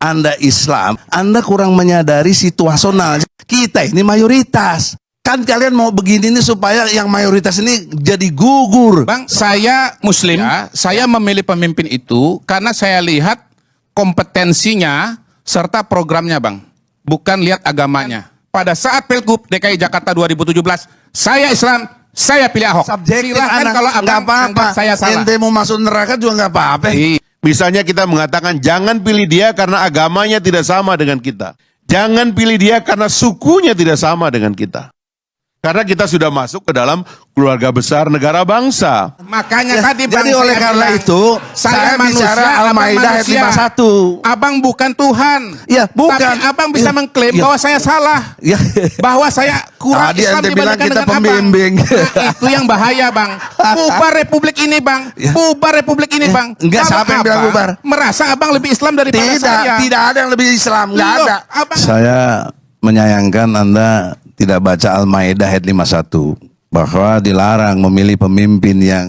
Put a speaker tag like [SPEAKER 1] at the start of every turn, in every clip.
[SPEAKER 1] Anda Islam, Anda kurang menyadari situasional. Kita ini mayoritas. Kan kalian mau begini nih supaya yang mayoritas ini jadi gugur.
[SPEAKER 2] Bang, saya Muslim, ya, saya memilih pemimpin itu karena saya lihat kompetensinya serta programnya, Bang. Bukan lihat agamanya. Pada saat Pilgub DKI Jakarta 2017, saya Islam, saya pilih Ahok. Silahkan kalau abang anggap saya salah.
[SPEAKER 1] Ente mau masuk neraka juga nggak apa-apa.
[SPEAKER 3] Misalnya kita mengatakan jangan pilih dia karena agamanya tidak sama dengan kita. Jangan pilih dia karena sukunya tidak sama dengan kita. Karena kita sudah masuk ke dalam keluarga besar negara bangsa.
[SPEAKER 2] Makanya tadi
[SPEAKER 1] Jadi oleh karena itu saya bicara Al-Maidah ayat 51.
[SPEAKER 2] Abang bukan Tuhan.
[SPEAKER 1] Ya, bukan.
[SPEAKER 2] Tapi abang bisa mengklaim bahwa saya salah.
[SPEAKER 1] Ya.
[SPEAKER 2] Bahwa saya kurang
[SPEAKER 1] Tadi
[SPEAKER 2] Islam
[SPEAKER 1] ente bilang
[SPEAKER 2] dibandingkan
[SPEAKER 1] kita
[SPEAKER 2] dengan
[SPEAKER 1] pembimbing.
[SPEAKER 2] abang. Nah, itu yang bahaya, Bang. Bubar republik ini, Bang.
[SPEAKER 1] Ya.
[SPEAKER 2] Bubar republik ini, Bang.
[SPEAKER 1] Enggak,
[SPEAKER 2] Kalau
[SPEAKER 1] siapa yang bilang
[SPEAKER 2] abang
[SPEAKER 1] bubar?
[SPEAKER 2] merasa abang lebih Islam daripada saya.
[SPEAKER 1] Tidak ada yang lebih Islam, enggak
[SPEAKER 2] Loh,
[SPEAKER 1] ada.
[SPEAKER 4] Saya menyayangkan Anda tidak baca Al-Maidah ayat 51 bahwa dilarang memilih pemimpin yang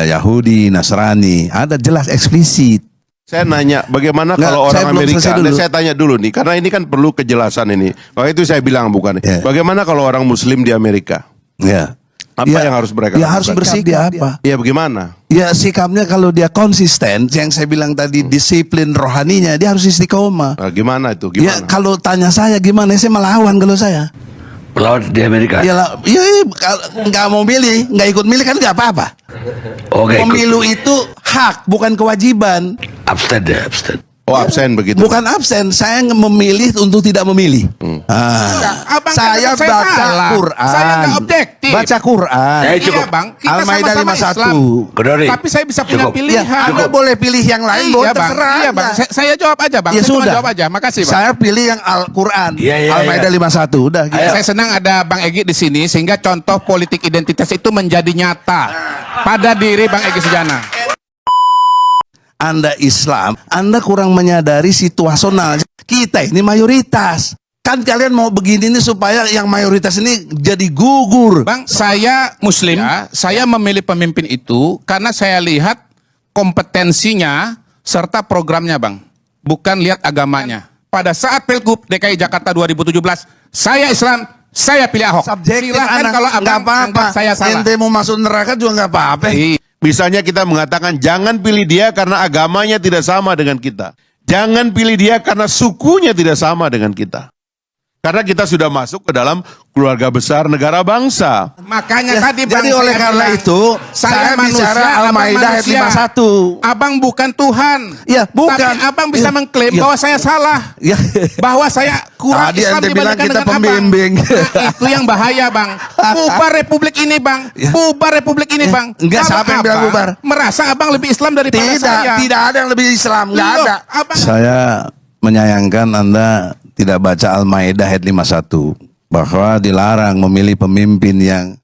[SPEAKER 4] Yahudi, Nasrani. Ada jelas eksplisit.
[SPEAKER 3] Saya nanya, bagaimana
[SPEAKER 1] Nggak,
[SPEAKER 3] kalau orang
[SPEAKER 1] saya belum
[SPEAKER 3] Amerika?
[SPEAKER 1] selesai dulu.
[SPEAKER 3] Saya tanya dulu nih, karena ini kan perlu kejelasan ini. Makanya itu saya bilang bukan.
[SPEAKER 1] Ya.
[SPEAKER 3] Bagaimana kalau orang Muslim di Amerika?
[SPEAKER 4] Ya.
[SPEAKER 3] Apa yang harus mereka
[SPEAKER 1] Ya harus
[SPEAKER 3] lakukan?
[SPEAKER 1] bersikap apa?
[SPEAKER 3] Ya bagaimana?
[SPEAKER 1] Ya sikapnya kalau dia konsisten, yang saya bilang tadi disiplin rohaninya, dia harus istiqomah.
[SPEAKER 3] Nah, gimana itu?
[SPEAKER 1] Ya
[SPEAKER 3] Gimana?
[SPEAKER 1] kalau tanya saya gimana, saya melawan kalau saya.
[SPEAKER 5] Melawan di Amerika.
[SPEAKER 1] Ya kalau nggak mau milih, nggak ikut milih kan nggak apa-apa.
[SPEAKER 5] Oke,
[SPEAKER 1] Pemilu itu hak, bukan kewajiban.
[SPEAKER 5] abstain deh, abstain.
[SPEAKER 3] Oh, absen begitu.
[SPEAKER 1] Bukan absen, saya memilih untuk tidak memilih.
[SPEAKER 2] Abang
[SPEAKER 1] Saya
[SPEAKER 2] katakan
[SPEAKER 1] baca
[SPEAKER 2] salah.
[SPEAKER 1] Quran.
[SPEAKER 2] Saya nggak objektif.
[SPEAKER 1] Baca Quran.
[SPEAKER 5] Saya cukup.
[SPEAKER 2] Iya, Bang. Kita
[SPEAKER 1] Al-Maidah
[SPEAKER 2] sama-sama
[SPEAKER 1] 51.
[SPEAKER 2] Islam.
[SPEAKER 5] Kedori.
[SPEAKER 2] Tapi saya bisa punya
[SPEAKER 5] Cukup.
[SPEAKER 2] pilihan.
[SPEAKER 1] Ya, Anda boleh pilih yang lain,
[SPEAKER 2] Iya, Bang.
[SPEAKER 1] terserah.
[SPEAKER 2] Iya, Bang.
[SPEAKER 1] Anda.
[SPEAKER 2] Saya jawab aja, Bang.
[SPEAKER 1] Ya
[SPEAKER 2] Saya cuma
[SPEAKER 1] sudah.
[SPEAKER 2] jawab aja. Makasih, Bang.
[SPEAKER 1] Saya pilih yang Al-Quran.
[SPEAKER 5] Iya, iya,
[SPEAKER 1] Al-Maidah
[SPEAKER 5] iya.
[SPEAKER 1] 51. Udah gitu.
[SPEAKER 2] Saya senang ada Bang Egy di sini sehingga contoh politik identitas itu menjadi nyata pada diri Bang Egy Sujana.
[SPEAKER 1] Anda Islam, Anda kurang menyadari situasional. Kita ini mayoritas. Kan kalian mau begini nih supaya yang mayoritas ini jadi gugur.
[SPEAKER 2] Bang, saya Muslim, ya, saya memilih pemimpin itu karena saya lihat kompetensinya serta programnya, Bang. Bukan lihat agamanya. Pada saat Pilgub DKI Jakarta 2017, saya Islam, saya pilih Ahok. Silahkan kalau
[SPEAKER 1] nggak
[SPEAKER 2] abang anggap saya salah.
[SPEAKER 1] Ente mau masuk neraka juga nggak apa-apa.
[SPEAKER 3] Misalnya kita mengatakan jangan pilih dia karena agamanya tidak sama dengan kita. Jangan pilih dia karena sukunya tidak sama dengan kita. Karena kita sudah masuk ke dalam keluarga besar negara bangsa.
[SPEAKER 2] Makanya tadi Bang,
[SPEAKER 1] Jadi oleh
[SPEAKER 2] saya
[SPEAKER 1] karena
[SPEAKER 2] bilang,
[SPEAKER 1] itu saya bicara Al-Maidah ayat 51.
[SPEAKER 2] Abang bukan Tuhan.
[SPEAKER 1] Ya, bukan.
[SPEAKER 2] Tapi abang bisa
[SPEAKER 1] Ya,
[SPEAKER 2] mengklaim
[SPEAKER 1] ya.
[SPEAKER 2] bahwa saya salah.
[SPEAKER 1] Ya.
[SPEAKER 2] Bahwa saya kurang
[SPEAKER 1] Tadi
[SPEAKER 2] Islam
[SPEAKER 1] ente bilang
[SPEAKER 2] dibandingkan
[SPEAKER 1] kita
[SPEAKER 2] dengan
[SPEAKER 1] pembimbing.
[SPEAKER 2] abang. Nah, itu yang bahaya, Bang. Bubar republik ini, Bang.
[SPEAKER 1] Ya.
[SPEAKER 2] Bubar republik ini, Bang.
[SPEAKER 1] Enggak,
[SPEAKER 2] Kalau
[SPEAKER 1] siapa yang bilang
[SPEAKER 2] abang
[SPEAKER 1] bubar?
[SPEAKER 2] merasa abang lebih Islam daripada saya.
[SPEAKER 1] Tidak ada yang lebih Islam, nggak
[SPEAKER 2] Loh,
[SPEAKER 1] ada.
[SPEAKER 2] abang
[SPEAKER 4] Saya menyayangkan Anda tidak baca Al-Maidah ayat 51 bahwa dilarang memilih pemimpin yang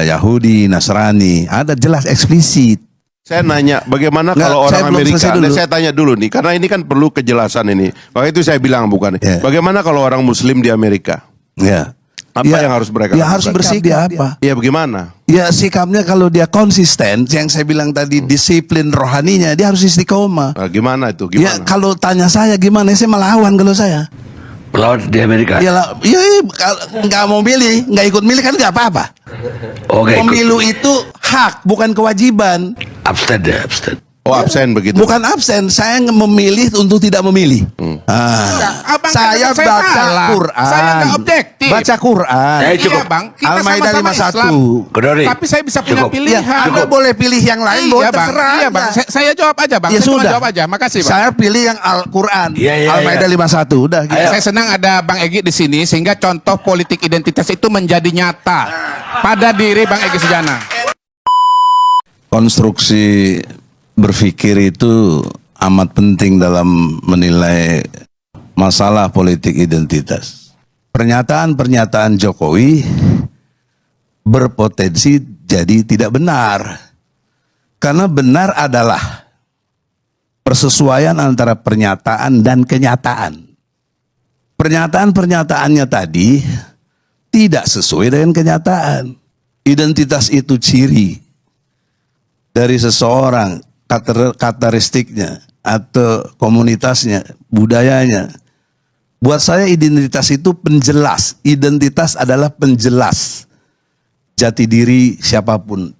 [SPEAKER 4] Yahudi, Nasrani. Ada jelas eksplisit.
[SPEAKER 3] Saya nanya, bagaimana
[SPEAKER 1] Nggak,
[SPEAKER 3] kalau
[SPEAKER 1] saya
[SPEAKER 3] orang
[SPEAKER 1] belum
[SPEAKER 3] Amerika?
[SPEAKER 1] selesai dulu.
[SPEAKER 3] Saya tanya dulu nih, karena ini kan perlu kejelasan ini. Makanya itu saya bilang bukan.
[SPEAKER 1] Ya.
[SPEAKER 3] Bagaimana kalau orang Muslim di Amerika?
[SPEAKER 4] Ya.
[SPEAKER 3] Apa yang harus mereka
[SPEAKER 1] Ya harus
[SPEAKER 3] lakukan?
[SPEAKER 1] bersikap apa?
[SPEAKER 3] Ya bagaimana?
[SPEAKER 1] Ya sikapnya kalau dia konsisten, yang saya bilang tadi disiplin rohaninya, dia harus istiqomah.
[SPEAKER 3] Nah, gimana itu?
[SPEAKER 1] Ya
[SPEAKER 3] Gimana?
[SPEAKER 1] kalau tanya saya gimana, saya melawan kalau saya.
[SPEAKER 5] Melawan di Amerika.
[SPEAKER 1] Ya kalau nggak mau milih, nggak ikut milih kan nggak apa-apa.
[SPEAKER 5] Oke,
[SPEAKER 1] Pemilu itu hak, bukan kewajiban.
[SPEAKER 5] abstain deh, abstain.
[SPEAKER 3] Oh, absen begitu.
[SPEAKER 1] Bukan absen, saya memilih untuk tidak memilih.
[SPEAKER 2] Abang
[SPEAKER 1] Saya
[SPEAKER 2] katakan
[SPEAKER 1] baca
[SPEAKER 2] salah.
[SPEAKER 1] Quran.
[SPEAKER 2] Saya nggak objektif.
[SPEAKER 1] Baca Quran.
[SPEAKER 5] Saya cukup.
[SPEAKER 2] Iya, Bang. Kita
[SPEAKER 1] Al-Maidah
[SPEAKER 2] sama-sama
[SPEAKER 1] 51.
[SPEAKER 2] Islam.
[SPEAKER 5] Kedori.
[SPEAKER 2] Tapi saya bisa punya
[SPEAKER 5] Cukup.
[SPEAKER 2] pilihan.
[SPEAKER 1] Ya, Anda boleh pilih yang lain,
[SPEAKER 2] Iya, Bang.
[SPEAKER 1] terserah.
[SPEAKER 2] Iya, Bang.
[SPEAKER 1] Anda.
[SPEAKER 2] Saya jawab aja, Bang.
[SPEAKER 1] Ya
[SPEAKER 2] Saya cuma
[SPEAKER 1] sudah.
[SPEAKER 2] jawab aja. Makasih, Bang.
[SPEAKER 1] Saya pilih yang Al-Quran.
[SPEAKER 5] Iya, iya,
[SPEAKER 1] Al-Maidah
[SPEAKER 5] iya.
[SPEAKER 1] 51. Udah gitu.
[SPEAKER 2] Saya senang ada Bang Egy di sini sehingga contoh politik identitas itu menjadi nyata pada diri Bang Egy Sujana.
[SPEAKER 4] Konstruksi berpikir itu amat penting dalam menilai masalah politik identitas. Pernyataan-pernyataan Jokowi berpotensi jadi tidak benar. Karena benar adalah persesuaian antara pernyataan dan kenyataan. Pernyataan-pernyataannya tadi tidak sesuai dengan kenyataan. Identitas itu ciri dari seseorang, karakteristiknya. atau komunitasnya, budayanya. Buat saya identitas itu penjelas. Identitas adalah penjelas jati diri siapapun,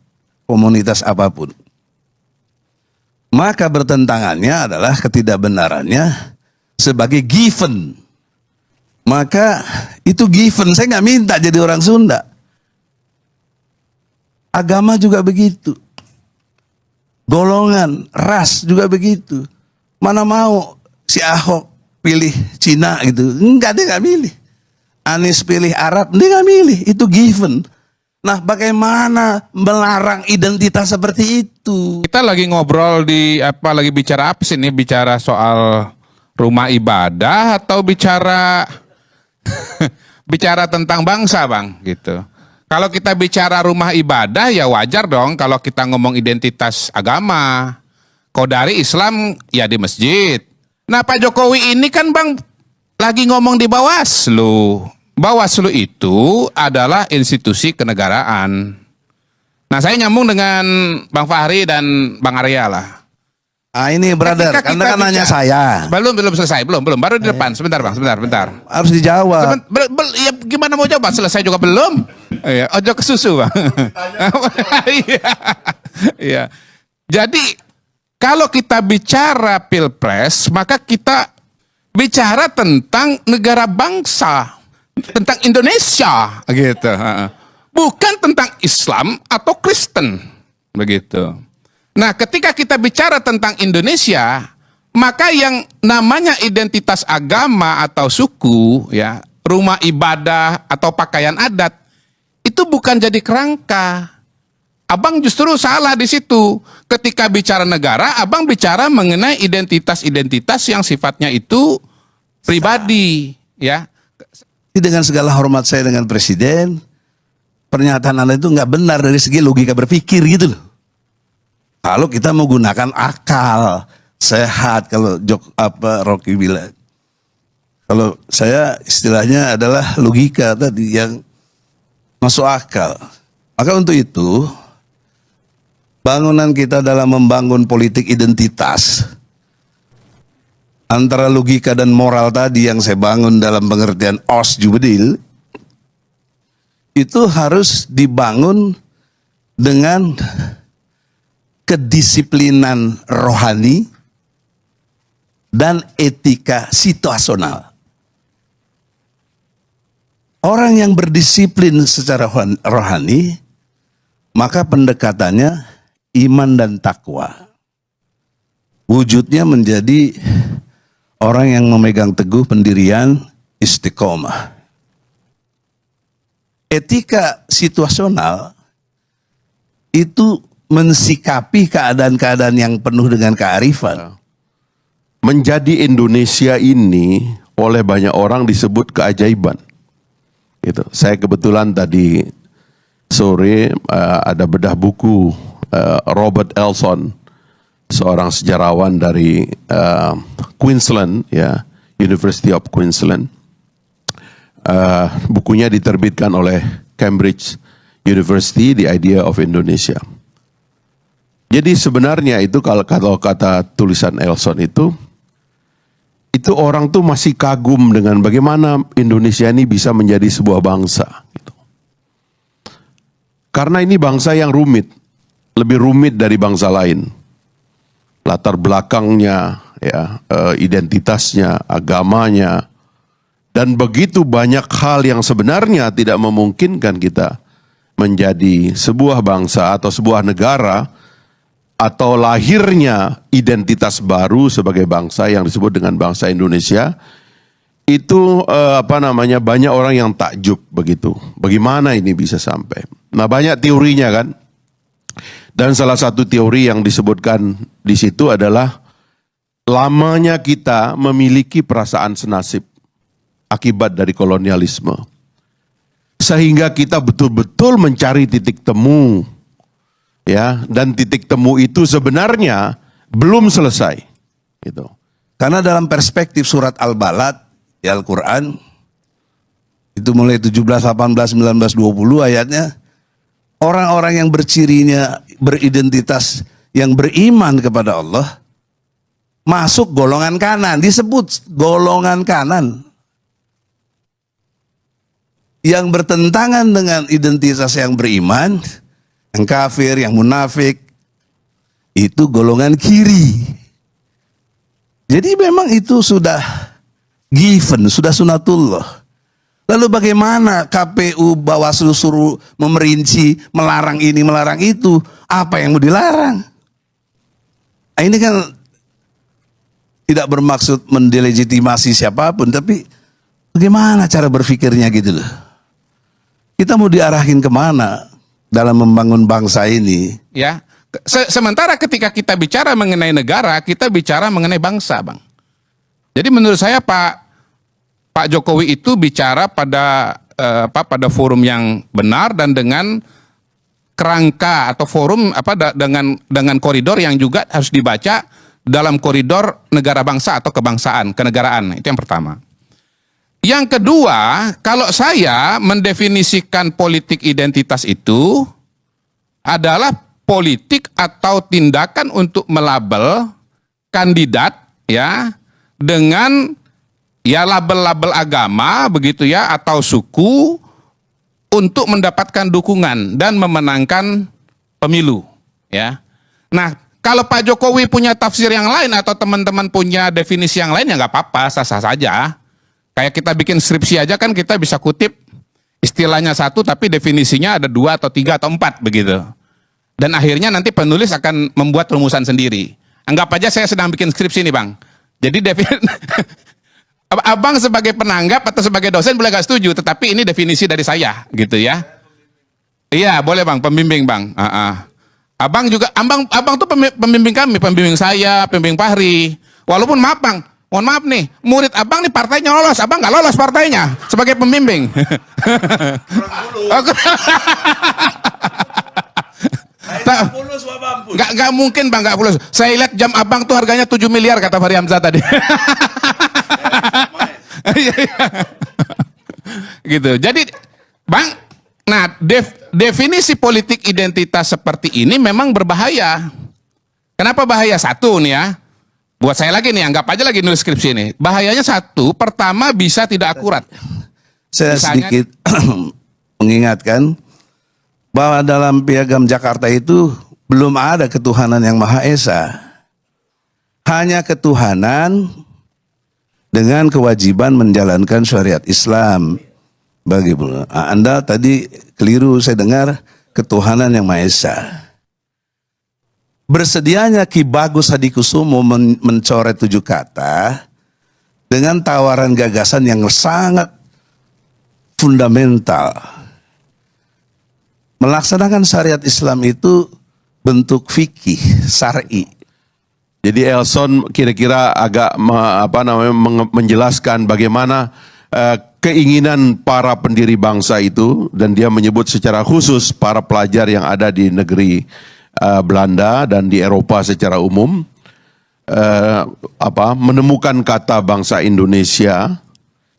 [SPEAKER 4] komunitas apapun. Maka bertentangannya adalah ketidakbenarannya sebagai given. Maka itu given, saya nggak minta jadi orang Sunda. Agama juga begitu. Golongan, ras juga begitu. Mana mau si Ahok pilih Cina gitu. Enggak, dia nggak milih. Anies pilih Arab, dia nggak milih. Itu given. Nah, bagaimana melarang identitas seperti itu?
[SPEAKER 2] Kita lagi ngobrol lagi bicara apa sih ini? Bicara soal rumah ibadah atau bicara bicara tentang bangsa, Bang, gitu. Kalau kita bicara rumah ibadah ya wajar dong kalau kita ngomong identitas agama. Kodari Islam ya di masjid. Nah, Pak Jokowi ini kan, Bang, lagi ngomong di Bawaslu. Bawaslu itu adalah institusi kenegaraan. Nah, saya nyambung dengan Bang Fahri dan Bang Arya lah.
[SPEAKER 4] Ini brother,
[SPEAKER 2] Ketika
[SPEAKER 4] Anda
[SPEAKER 2] kita
[SPEAKER 4] kan nanya
[SPEAKER 2] bicara-
[SPEAKER 4] saya.
[SPEAKER 2] Belum selesai, belum. Baru di depan. Sebentar, Bang, sebentar.
[SPEAKER 4] Harus dijawab.
[SPEAKER 2] Ya, gimana mau jawab? Selesai juga belum? Iya, ojo ke susu, Bang. Iya. Iya. Jadi kalau kita bicara Pilpres, maka kita bicara tentang negara bangsa, tentang Indonesia, gitu. Bukan tentang Islam atau Kristen, begitu. Nah, ketika kita bicara tentang Indonesia, maka yang namanya identitas agama atau suku, ya, rumah ibadah atau pakaian adat, itu bukan jadi kerangka. Abang justru salah di situ. Ketika bicara negara, abang bicara mengenai identitas-identitas yang sifatnya itu pribadi, ya.
[SPEAKER 4] Dengan segala hormat saya dengan Presiden, pernyataan Anda itu nggak benar dari segi logika berpikir gitu loh. Kalau kita menggunakan akal sehat, kalau Rocky bilang. Kalau saya istilahnya adalah logika tadi yang masuk akal. Maka untuk itu, bangunan kita dalam membangun politik identitas antara logika dan moral tadi yang saya bangun dalam pengertian os jubedil itu harus dibangun dengan kedisiplinan rohani dan etika situasional. Orang yang berdisiplin secara rohani, maka pendekatannya iman dan takwa. Wujudnya menjadi orang yang memegang teguh pendirian istiqomah. Etika situasional itu mensikapi keadaan-keadaan yang penuh dengan kearifan.
[SPEAKER 3] Menjadi Indonesia ini oleh banyak orang disebut keajaiban. Gitu. Saya kebetulan tadi sore ada bedah buku Robert Elson, seorang sejarawan dari Queensland, ya, University of Queensland. Bukunya diterbitkan oleh Cambridge University, The Idea of Indonesia. Jadi sebenarnya itu kalau kata tulisan Elson itu orang tuh masih kagum dengan bagaimana Indonesia ini bisa menjadi sebuah bangsa. Gitu. Karena ini bangsa yang rumit, lebih rumit dari bangsa lain. Latar belakangnya, ya, identitasnya, agamanya, dan begitu banyak hal yang sebenarnya tidak memungkinkan kita menjadi sebuah bangsa atau sebuah negara, atau lahirnya identitas baru sebagai bangsa yang disebut dengan bangsa Indonesia, itu banyak orang yang takjub begitu. Bagaimana ini bisa sampai? Nah, banyak teorinya kan. Dan salah satu teori yang disebutkan di situ adalah lamanya kita memiliki perasaan senasib akibat dari kolonialisme. Sehingga kita betul-betul mencari titik temu. Ya, dan titik temu itu sebenarnya belum selesai. Gitu.
[SPEAKER 4] Karena dalam perspektif surat Al-Balad, di Al-Quran, itu mulai 17, 18, 19, 20 ayatnya, orang-orang yang bercirinya beridentitas yang beriman kepada Allah,
[SPEAKER 1] masuk golongan kanan, disebut golongan kanan. Yang bertentangan dengan identitas yang beriman, yang kafir, yang munafik, itu golongan kiri. Jadi memang itu sudah given, sudah sunatullah. Lalu bagaimana KPU Bawaslu suruh memerinci, melarang ini, melarang itu? Apa yang mau dilarang? Nah, ini kan tidak bermaksud mendelegitimasi siapapun, tapi bagaimana cara berpikirnya gitu loh. Kita mau diarahin kemana dalam membangun bangsa ini?
[SPEAKER 2] Ya, sementara ketika kita bicara mengenai negara, kita bicara mengenai bangsa, Bang. Jadi menurut saya Pak Jokowi itu bicara pada pada forum yang benar dan dengan kerangka atau forum dengan koridor yang juga harus dibaca dalam koridor negara bangsa atau kebangsaan, kenegaraan. Itu yang pertama. Yang kedua, kalau saya mendefinisikan politik identitas itu adalah politik atau tindakan untuk melabel kandidat ya dengan ya label-label agama begitu ya atau suku untuk mendapatkan dukungan dan memenangkan pemilu ya. Nah, kalau Pak Jokowi punya tafsir yang lain atau teman-teman punya definisi yang lain ya nggak apa-apa, sah-sah saja. Kayak kita bikin skripsi aja kan kita bisa kutip istilahnya satu tapi definisinya ada 2 atau 3 atau 4 begitu. Dan akhirnya nanti penulis akan membuat rumusan sendiri. Anggap aja saya sedang bikin skripsi nih Bang. Jadi Abang sebagai penanggap atau sebagai dosen boleh gak setuju, tetapi ini definisi dari saya gitu ya. Iya boleh Bang, pembimbing Bang. Abang juga, abang tuh pembimbing kami, pembimbing saya, pembimbing Fahri. Walaupun maaf Bang, mohon maaf nih, murid abang nih partainya lolos, abang nggak lolos partainya sebagai pembimbing. Nggak mungkin Bang, nggak fulus. Saya lihat jam abang tuh harganya 7 miliar kata Fahri Hamzah tadi. Gitu. Jadi Bang, nah definisi politik identitas seperti ini memang berbahaya. Kenapa bahaya? Satu nih ya. Buat saya lagi nih, anggap aja lagi nulis skripsi ini. Bahayanya satu, pertama bisa tidak akurat.
[SPEAKER 1] Saya sedikit mengingatkan bahwa dalam Piagam Jakarta itu belum ada ketuhanan yang Maha Esa. Hanya ketuhanan dengan kewajiban menjalankan syariat Islam. Bagi Anda tadi keliru, saya dengar ketuhanan yang Maha Esa. Bersedianya Ki Bagus Hadikusumo mencoret 7 kata dengan tawaran gagasan yang sangat fundamental. Melaksanakan syariat Islam itu bentuk fikih, syar'i.
[SPEAKER 3] Jadi Elson kira-kira agak menjelaskan bagaimana keinginan para pendiri bangsa itu, dan dia menyebut secara khusus para pelajar yang ada di negeri Belanda dan di Eropa secara umum menemukan kata bangsa Indonesia,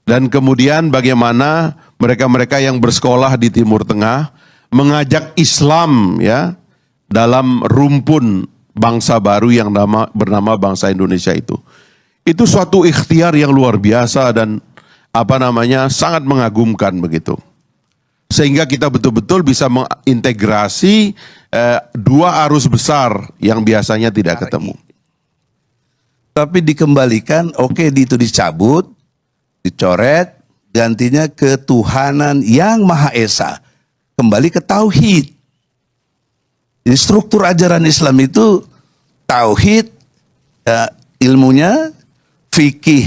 [SPEAKER 3] dan kemudian bagaimana mereka-mereka yang bersekolah di Timur Tengah mengajak Islam ya dalam rumpun bangsa baru yang bernama bangsa Indonesia itu. Itu suatu ikhtiar yang luar biasa dan sangat mengagumkan begitu. Sehingga kita betul-betul bisa mengintegrasi 2 arus besar yang biasanya tidak ketemu.
[SPEAKER 1] Tapi dikembalikan, itu dicabut, dicoret, gantinya ketuhanan yang Maha Esa. Kembali ke tauhid. Jadi struktur ajaran Islam itu tauhid, ilmunya, fikih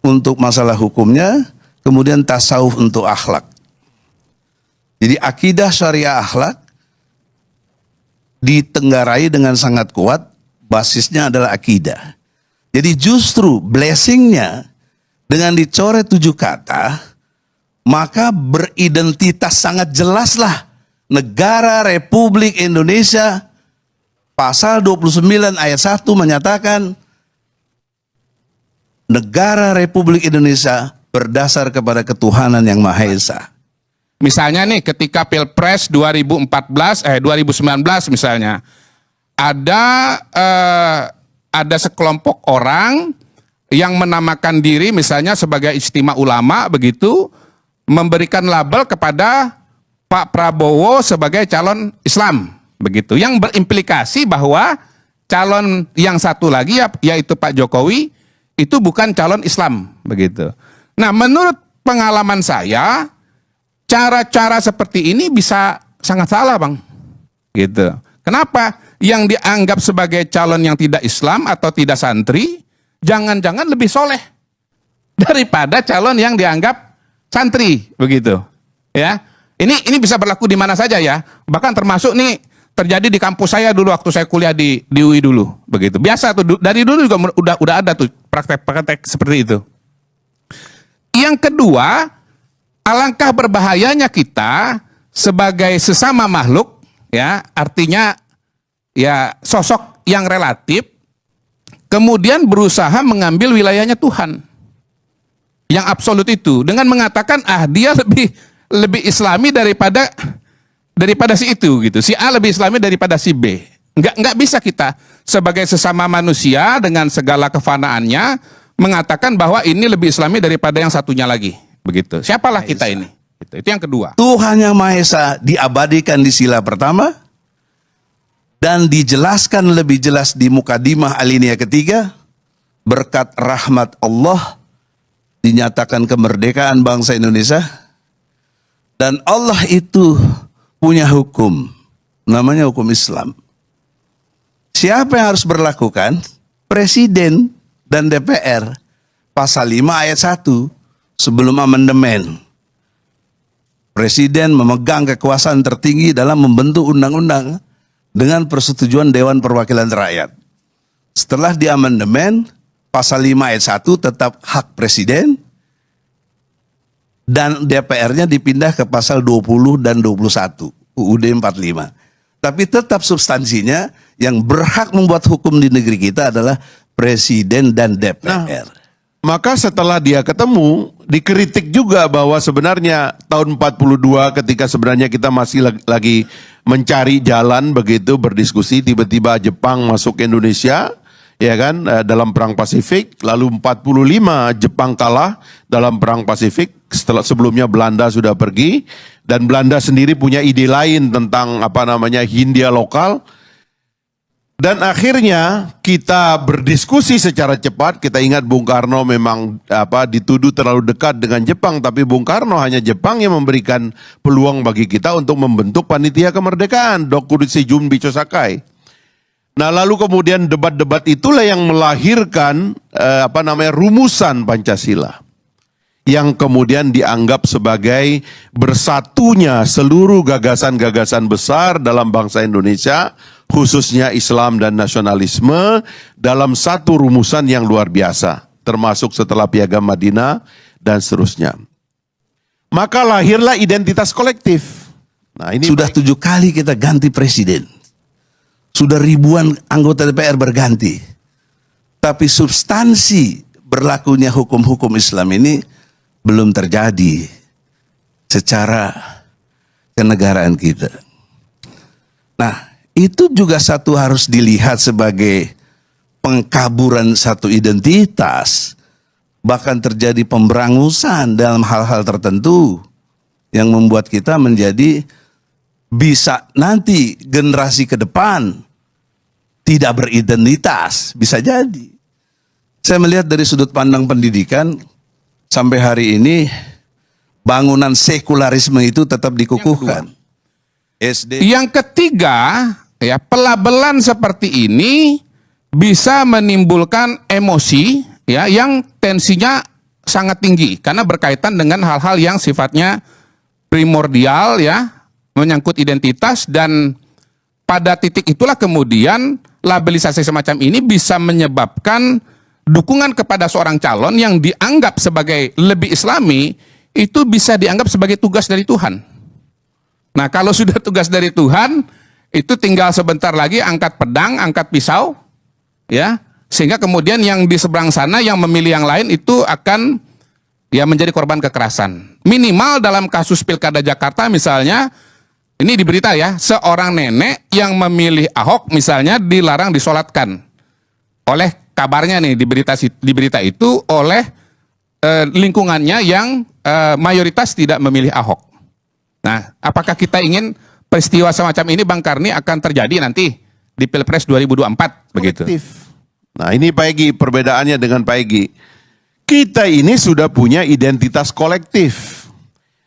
[SPEAKER 1] untuk masalah hukumnya, kemudian tasawuf untuk akhlak. Jadi akidah syariah akhlak ditenggarai dengan sangat kuat, basisnya adalah akidah. Jadi justru blessingnya dengan dicoret 7 kata, maka beridentitas sangat jelaslah negara Republik Indonesia. Pasal 29 ayat 1 menyatakan negara Republik Indonesia berdasar kepada ketuhanan yang Maha Esa.
[SPEAKER 2] Misalnya nih ketika Pilpres 2019 misalnya ada ada sekelompok orang yang menamakan diri misalnya sebagai istimewa ulama begitu, memberikan label kepada Pak Prabowo sebagai calon Islam begitu, yang berimplikasi bahwa calon yang satu lagi yaitu Pak Jokowi itu bukan calon Islam begitu. Nah, menurut pengalaman saya, cara-cara seperti ini bisa sangat salah, Bang. Gitu. Kenapa? Yang dianggap sebagai calon yang tidak Islam atau tidak santri, jangan-jangan lebih soleh daripada calon yang dianggap santri, begitu. Ya, ini bisa berlaku di mana saja ya. Bahkan termasuk nih terjadi di kampus saya dulu waktu saya kuliah di UI dulu, begitu. Biasa tuh, dari dulu juga udah ada tuh praktek-praktek seperti itu. Yang kedua, alangkah berbahayanya kita sebagai sesama makhluk, ya, artinya ya sosok yang relatif, kemudian berusaha mengambil wilayahnya Tuhan yang absolut itu dengan mengatakan dia lebih Islami daripada si itu gitu. Si A lebih Islami daripada si B. Enggak bisa kita sebagai sesama manusia dengan segala kefanaannya mengatakan bahwa ini lebih Islami daripada yang satunya lagi. Begitu. Siapalah kita ini? Itu yang kedua.
[SPEAKER 1] Tuhan Yang Maha Esa diabadikan di sila pertama dan dijelaskan lebih jelas di Mukadimah alinea ketiga. Berkat rahmat Allah dinyatakan kemerdekaan bangsa Indonesia. Dan Allah itu punya hukum, namanya hukum Islam. Siapa yang harus berlakukan? Presiden dan DPR. Pasal 5 ayat 1 sebelum amandemen. Presiden memegang kekuasaan tertinggi dalam membentuk undang-undang dengan persetujuan Dewan Perwakilan Rakyat. Setelah diamandemen, pasal 5 ayat 1 tetap hak presiden dan DPR-nya dipindah ke pasal 20 dan 21 UUD 45. Tapi tetap substansinya yang berhak membuat hukum di negeri kita adalah presiden dan DPR.
[SPEAKER 3] Maka setelah dia ketemu, dikritik juga bahwa sebenarnya tahun 42 ketika sebenarnya kita masih lagi mencari jalan begitu berdiskusi, tiba-tiba Jepang masuk ke Indonesia, ya kan, dalam perang Pasifik, lalu 45 Jepang kalah dalam perang Pasifik, sebelumnya Belanda sudah pergi, dan Belanda sendiri punya ide lain tentang Hindia lokal. Dan akhirnya kita berdiskusi secara cepat. Kita ingat Bung Karno memang dituduh terlalu dekat dengan Jepang, tapi Bung Karno hanya Jepang yang memberikan peluang bagi kita untuk membentuk panitia kemerdekaan, Dokudutsi Junbi Chosakai. Nah, lalu kemudian debat-debat itulah yang melahirkan rumusan Pancasila, yang kemudian dianggap sebagai bersatunya seluruh gagasan-gagasan besar dalam bangsa Indonesia, khususnya Islam dan nasionalisme, dalam satu rumusan yang luar biasa, termasuk setelah Piagam Madinah dan seterusnya. Maka lahirlah identitas kolektif. Nah, ini
[SPEAKER 1] sudah 7 kali kita ganti presiden. Sudah ribuan anggota DPR berganti. Tapi substansi berlakunya hukum-hukum Islam ini belum terjadi secara kenegaraan kita. Nah, itu juga satu harus dilihat sebagai pengkaburan satu identitas. Bahkan terjadi pemberangusan dalam hal-hal tertentu yang membuat kita menjadi bisa nanti generasi ke depan tidak beridentitas. Bisa jadi. Saya melihat dari sudut pandang pendidikan, sampai hari ini bangunan sekularisme itu tetap dikukuhkan. SD.
[SPEAKER 2] Yang ketiga, ya, pelabelan seperti ini bisa menimbulkan emosi, ya, yang tensinya sangat tinggi karena berkaitan dengan hal-hal yang sifatnya primordial, ya, menyangkut identitas, dan pada titik itulah kemudian labelisasi semacam ini bisa menyebabkan dukungan kepada seorang calon yang dianggap sebagai lebih Islami itu bisa dianggap sebagai tugas dari Tuhan. Nah, kalau sudah tugas dari Tuhan, itu tinggal sebentar lagi angkat pedang, angkat pisau, ya, sehingga kemudian yang di seberang sana yang memilih yang lain itu akan ya menjadi korban kekerasan. Minimal dalam kasus Pilkada Jakarta misalnya, ini di berita ya, seorang nenek yang memilih Ahok misalnya dilarang disolatkan. oleh kabarnya nih di berita itu oleh lingkungannya yang mayoritas tidak memilih Ahok. Nah, apakah kita ingin peristiwa semacam ini Bang Karni akan terjadi nanti di Pilpres 2024 begitu?
[SPEAKER 3] Kolektif. Nah ini Pak Egy, perbedaannya dengan Pak Egy. Kita ini sudah punya identitas kolektif.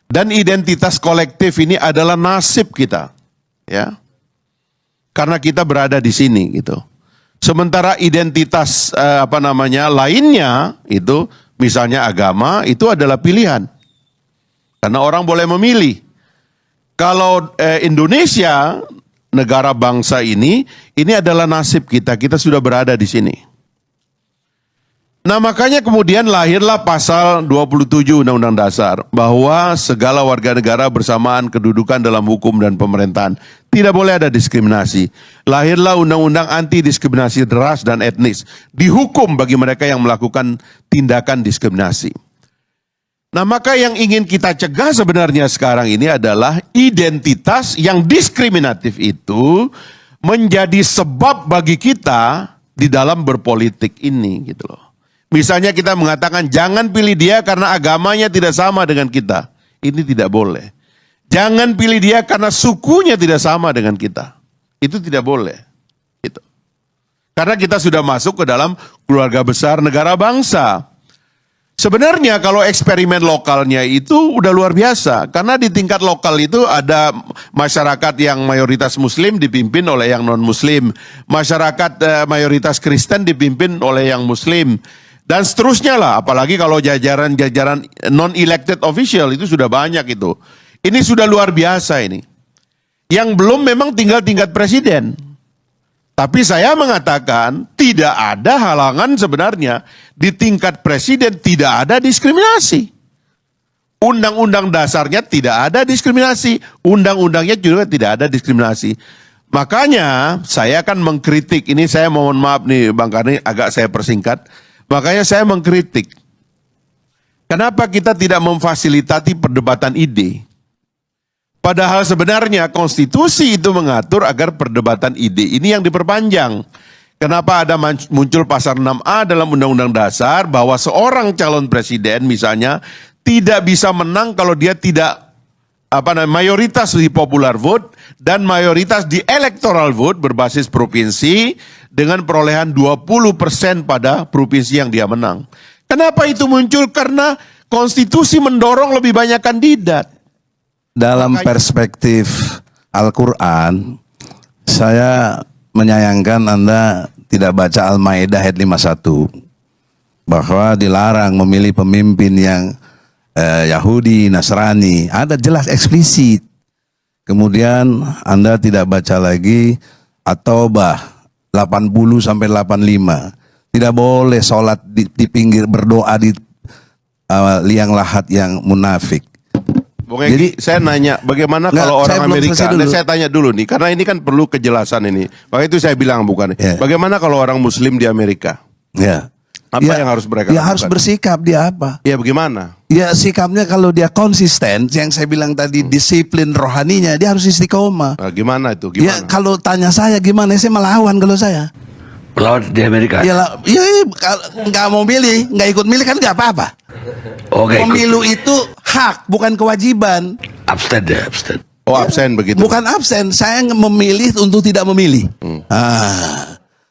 [SPEAKER 3] Dan identitas kolektif ini adalah nasib kita. Ya. Karena kita berada di sini gitu. Sementara identitas lainnya itu misalnya agama itu adalah pilihan. Karena orang boleh memilih. Kalau Indonesia negara bangsa ini adalah nasib kita. Kita sudah berada di sini. Nah makanya kemudian lahirlah pasal 27 Undang-Undang Dasar. Bahwa segala warga negara bersamaan kedudukan dalam hukum dan pemerintahan. Tidak boleh ada diskriminasi. Lahirlah Undang-Undang Anti Diskriminasi Ras dan Etnis. Dihukum bagi mereka yang melakukan tindakan diskriminasi. Nah maka yang ingin kita cegah sebenarnya sekarang ini adalah identitas yang diskriminatif itu menjadi sebab bagi kita di dalam berpolitik ini gitu loh. Misalnya kita mengatakan jangan pilih dia karena agamanya tidak sama dengan kita. Ini tidak boleh. Jangan pilih dia karena sukunya tidak sama dengan kita. Itu tidak boleh. Gitu. Karena kita sudah masuk ke dalam keluarga besar negara bangsa. Sebenarnya kalau eksperimen lokalnya itu udah luar biasa. Karena di tingkat lokal itu ada masyarakat yang mayoritas muslim dipimpin oleh yang non-muslim. Masyarakat mayoritas Kristen dipimpin oleh yang muslim. Dan seterusnya lah. Apalagi kalau jajaran-jajaran non-elected official itu sudah banyak itu. Ini sudah luar biasa ini. Yang belum memang tinggal tingkat presiden. Tapi saya mengatakan tidak ada halangan sebenarnya di tingkat presiden tidak ada diskriminasi. Undang-undang dasarnya tidak ada diskriminasi. Undang-undangnya juga tidak ada diskriminasi. Makanya saya akan mengkritik. Ini saya mohon maaf nih Bang Karni agak saya persingkat. Makanya saya mengkritik. Kenapa kita tidak memfasilitasi perdebatan ide? Padahal sebenarnya konstitusi itu mengatur agar perdebatan ide ini yang diperpanjang. Kenapa ada muncul pasal 6A dalam Undang-Undang Dasar bahwa seorang calon presiden misalnya tidak bisa menang kalau dia tidak mayoritas di popular vote dan mayoritas di electoral vote berbasis provinsi dengan perolehan 20% pada provinsi yang dia menang. Kenapa itu muncul? Karena konstitusi mendorong lebih banyak kandidat.
[SPEAKER 1] Dalam perspektif Al-Quran, saya menyayangkan Anda tidak baca Al-Maidah ayat 51. Bahwa dilarang memilih pemimpin yang Yahudi, Nasrani. Ada jelas eksplisit. Kemudian Anda tidak baca lagi At-Taubah 80-85. Tidak boleh sholat di pinggir, berdoa di liang lahat yang munafik.
[SPEAKER 3] Bung Egy, saya nanya bagaimana kalau orang Amerika, saya tanya dulu nih, karena ini kan perlu kejelasan ini. Makanya itu saya bilang bukan. Bagaimana kalau orang Muslim di Amerika?
[SPEAKER 1] Ya.
[SPEAKER 3] Apa yang harus mereka lakukan?
[SPEAKER 1] Harus bersikap, dia apa?
[SPEAKER 3] Ya bagaimana?
[SPEAKER 1] Ya sikapnya kalau dia konsisten, yang saya bilang tadi disiplin rohaninya, dia harus istiqomah.
[SPEAKER 3] Nah, gimana itu?
[SPEAKER 1] Ya kalau tanya saya gimana, saya melawan kalau saya.
[SPEAKER 5] Melawan di Amerika?
[SPEAKER 1] Ya nggak mau milih, nggak ikut milih kan nggak apa-apa.
[SPEAKER 5] Oke.
[SPEAKER 1] Pemilu itu hak, bukan kewajiban.
[SPEAKER 5] Abstain deh, abstain.
[SPEAKER 3] Oh absen begitu?
[SPEAKER 1] Bukan absen, saya memilih untuk tidak memilih.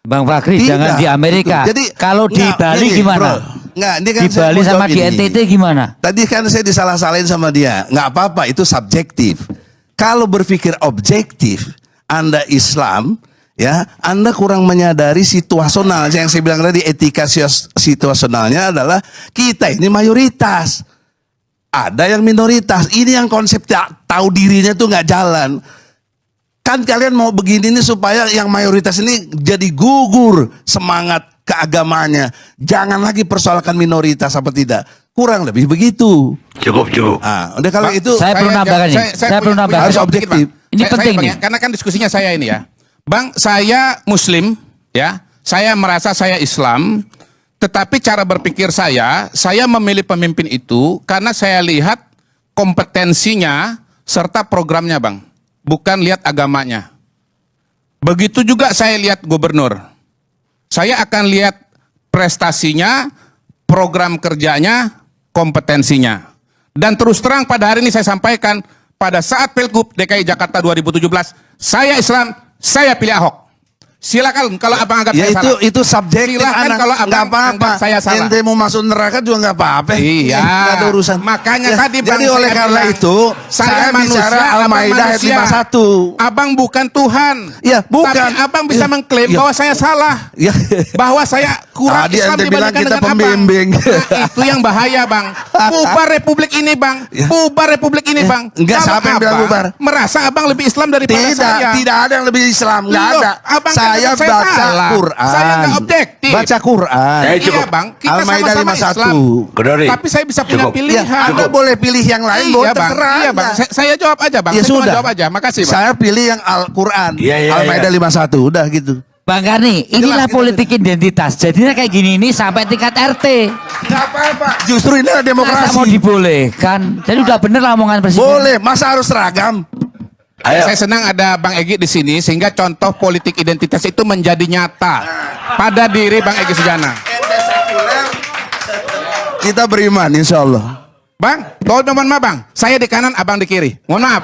[SPEAKER 6] Bang Fakri
[SPEAKER 1] Tidak,
[SPEAKER 6] jangan di Amerika.
[SPEAKER 1] Jadi,
[SPEAKER 6] kalau di Bali gimana?
[SPEAKER 1] Ini kan
[SPEAKER 6] Di
[SPEAKER 1] saya
[SPEAKER 6] Bali
[SPEAKER 1] mau
[SPEAKER 6] sama
[SPEAKER 1] jawab
[SPEAKER 6] di
[SPEAKER 1] ini.
[SPEAKER 6] NTT gimana?
[SPEAKER 1] Tadi kan saya disalah-salahin sama dia. Nggak apa-apa, itu subjektif. Kalau berpikir objektif, Anda Islam, ya, Anda kurang menyadari situasional. Yang saya bilang tadi, etika situasionalnya adalah kita ini mayoritas. Ada yang minoritas. Ini yang konsep tahu dirinya tuh nggak jalan. Kan kalian mau begini nih supaya yang mayoritas ini jadi gugur semangat keagamanya. Jangan lagi persoalkan minoritas apa tidak. Kurang lebih begitu.
[SPEAKER 5] Cukup.
[SPEAKER 1] Udah kalau itu
[SPEAKER 6] Saya perlu nambahkan nih. Saya perlu nambahkan.
[SPEAKER 1] harus objektif.
[SPEAKER 6] Ini penting
[SPEAKER 2] Bang,
[SPEAKER 6] nih.
[SPEAKER 2] ya, karena kan diskusinya saya ini ya. Bang, saya Muslim, ya. Saya merasa saya Islam, tetapi cara berpikir saya memilih pemimpin itu karena saya lihat kompetensinya serta programnya, Bang. Bukan lihat agamanya. Begitu juga saya lihat gubernur. Saya akan lihat prestasinya, program kerjanya, kompetensinya. Dan terus terang pada hari ini saya sampaikan, pada saat Pilgub DKI Jakarta 2017, saya Islam, saya pilih Ahok. Silakan kalau abang anggap
[SPEAKER 1] Ya
[SPEAKER 2] saya salah.
[SPEAKER 1] itu subjektif,
[SPEAKER 2] Silakan
[SPEAKER 1] anak.
[SPEAKER 2] kalau abang
[SPEAKER 1] Nggak apa-apa.
[SPEAKER 2] anggap saya salah.
[SPEAKER 1] Ente mau masuk neraka juga nggak apa-apa.
[SPEAKER 2] Iya.
[SPEAKER 1] Nggak ada urusan.
[SPEAKER 2] Makanya
[SPEAKER 1] Ya,
[SPEAKER 2] tadi Bang
[SPEAKER 1] jadi
[SPEAKER 2] saya
[SPEAKER 1] oleh karena
[SPEAKER 2] bilang,
[SPEAKER 1] itu saya bicara Al-Maidah ayat 51.
[SPEAKER 2] Abang bukan Tuhan.
[SPEAKER 1] Ya, bukan.
[SPEAKER 2] Tapi abang bisa
[SPEAKER 1] Ya,
[SPEAKER 2] mengklaim
[SPEAKER 1] ya.
[SPEAKER 2] bahwa saya salah.
[SPEAKER 1] Ya.
[SPEAKER 2] Bahwa saya kurang
[SPEAKER 1] Tadi
[SPEAKER 2] Islam
[SPEAKER 1] ente bilang
[SPEAKER 2] dibandingkan
[SPEAKER 1] kita
[SPEAKER 2] dengan
[SPEAKER 1] pembimbing.
[SPEAKER 2] abang. Nah, itu yang bahaya, Bang. Bubar republik ini, Bang.
[SPEAKER 1] Ya.
[SPEAKER 2] Bubar republik ini,
[SPEAKER 1] Ya.
[SPEAKER 2] Bang.
[SPEAKER 1] Enggak,
[SPEAKER 2] Kalau
[SPEAKER 1] siapa yang bilang
[SPEAKER 2] abang
[SPEAKER 1] bubar?
[SPEAKER 2] merasa abang lebih Islam daripada saya.
[SPEAKER 1] Tidak ada yang lebih Islam, nggak
[SPEAKER 2] Loh,
[SPEAKER 1] ada.
[SPEAKER 2] abang
[SPEAKER 1] Saya
[SPEAKER 2] katakan
[SPEAKER 1] baca
[SPEAKER 2] salah.
[SPEAKER 1] Quran.
[SPEAKER 2] Saya nggak objektif.
[SPEAKER 1] Baca Quran.
[SPEAKER 5] Ya, cukup.
[SPEAKER 2] Iya, Bang. Kita
[SPEAKER 1] Al-Maidah
[SPEAKER 2] sama-sama
[SPEAKER 1] 51.
[SPEAKER 2] Islam.
[SPEAKER 5] Kodori.
[SPEAKER 2] Tapi saya bisa punya
[SPEAKER 5] Cukup.
[SPEAKER 1] Ya,
[SPEAKER 2] pilihan.
[SPEAKER 1] Anda boleh pilih yang lain,
[SPEAKER 2] Iya,
[SPEAKER 1] boleh
[SPEAKER 2] Bang.
[SPEAKER 1] terserah.
[SPEAKER 2] Iya, Bang.
[SPEAKER 1] Anda.
[SPEAKER 2] Saya jawab aja, Bang.
[SPEAKER 1] Ya
[SPEAKER 2] Saya cuma
[SPEAKER 1] sudah.
[SPEAKER 2] jawab aja. Makasih, Bang.
[SPEAKER 1] Saya pilih yang Al-Quran.
[SPEAKER 5] Iya, iya,
[SPEAKER 1] Al-Maidah 51, udah gitu.
[SPEAKER 6] Bang Karni, inilah
[SPEAKER 1] kita
[SPEAKER 6] politik identitas. Jadinya kayak gini ini sampai tingkat RT.
[SPEAKER 1] Nggak apa-apa. Justru ini adalah
[SPEAKER 6] Masa
[SPEAKER 1] demokrasi.
[SPEAKER 6] mau dibolehkan? Jadi udah bener lah omongan presiden.
[SPEAKER 1] Boleh, masa harus seragam?
[SPEAKER 5] Ayo.
[SPEAKER 2] Saya senang ada Bang Egy di sini sehingga contoh politik identitas itu menjadi nyata pada diri Bang Egy Sujana.
[SPEAKER 1] Kita beriman, insya Allah.
[SPEAKER 2] Bang, mohon maaf Bang, saya di kanan, abang di kiri. Mohon maaf.